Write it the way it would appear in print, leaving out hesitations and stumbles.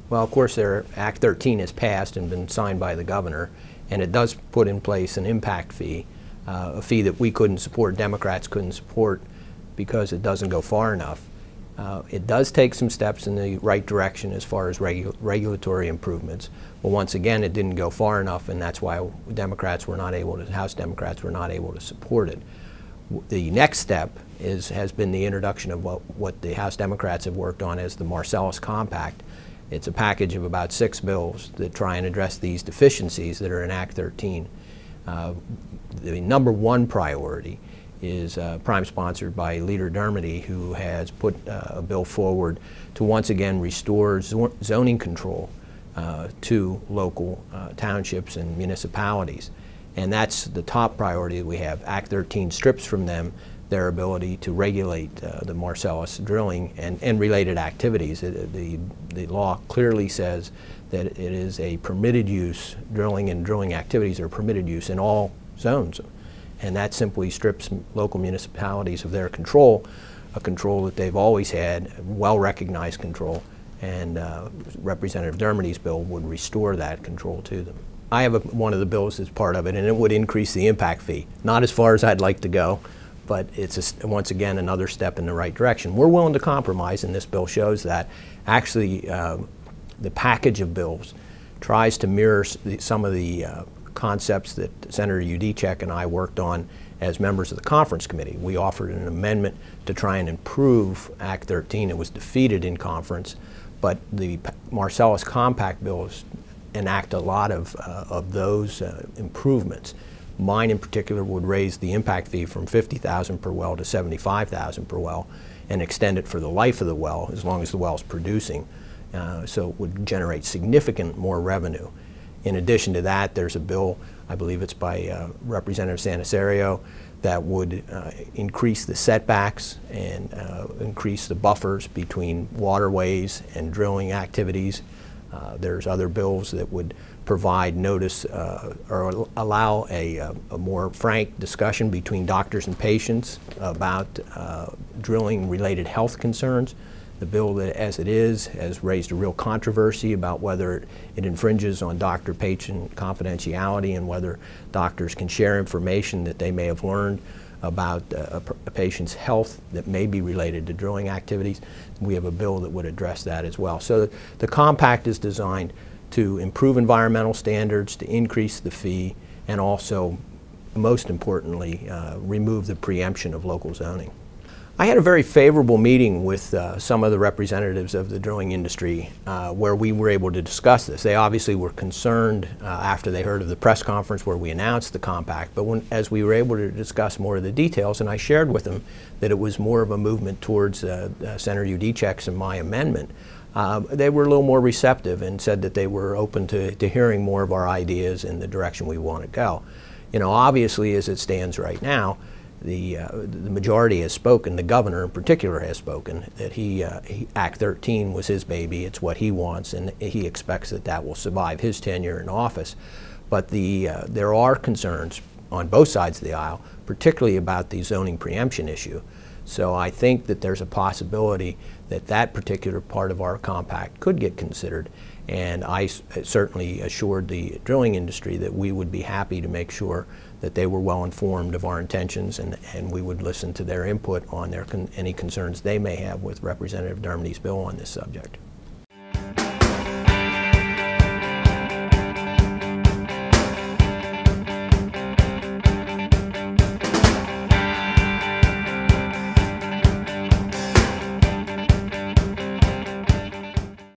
Well, of course, Act 13 has passed and been signed by the governor, and it does put in place an impact fee, a fee that we couldn't support, Democrats couldn't support because it doesn't go far enough. It does take some steps in the right direction as far as regulatory improvements, but once again, it didn't go far enough, and that's why Democrats were not able to, House Democrats were not able to support it. The next step has been the introduction of what the House Democrats have worked on as the Marcellus Compact. It's a package of about 6 bills that try and address these deficiencies that are in Act 13. The number one priority is prime sponsored by Leader Dermody, who has put a bill forward to once again restore zoning control to local townships and municipalities. And that's the top priority that we have. Act 13 strips from them their ability to regulate the Marcellus drilling and related activities. The law clearly says that it is a permitted use, drilling and drilling activities are permitted use in all zones. And that simply strips local municipalities of their control, a control that they've always had, well-recognized control, and Representative Dermody's bill would restore that control to them. I have one of the bills as part of it, and it would increase the impact fee. Not as far as I'd like to go, but it's once again another step in the right direction. We're willing to compromise, and this bill shows that. Actually, the package of bills tries to mirror some of the concepts that Senator Udicek and I worked on as members of the conference committee. We offered an amendment to try and improve Act 13. It was defeated in conference, but the Marcellus Compact bills enact a lot of those improvements. Mine in particular would raise the impact fee from $50,000 per well to $75,000 per well and extend it for the life of the well as long as the well is producing. So it would generate significant more revenue. In addition to that, there's a bill, I believe it's by Representative Santaserio, that would increase the setbacks and increase the buffers between waterways and drilling activities. There's other bills that would provide notice or allow a more frank discussion between doctors and patients about drilling-related health concerns. The bill, that, as it is, has raised a real controversy about whether it infringes on doctor-patient confidentiality and whether doctors can share information that they may have learned about a patient's health that may be related to drilling activities. We have a bill that would address that as well. So the compact is designed to improve environmental standards, to increase the fee, and also, most importantly, remove the preemption of local zoning. I had a very favorable meeting with some of the representatives of the drilling industry where we were able to discuss this. They obviously were concerned after they heard of the press conference where we announced the compact, but as we were able to discuss more of the details, and I shared with them that it was more of a movement towards Senator Udicek's and my amendment, they were a little more receptive and said that they were open to hearing more of our ideas in the direction we want to go. You know, obviously, as it stands right now, the majority has spoken, the governor in particular has spoken, that Act 13 was his baby, it's what he wants, and he expects that that will survive his tenure in office. But there are concerns on both sides of the aisle, particularly about the zoning preemption issue. So I think that there's a possibility that that particular part of our compact could get considered. And I certainly assured the drilling industry that we would be happy to make sure that they were well informed of our intentions, and we would listen to their input on any concerns they may have with Representative Dermody's bill on this subject.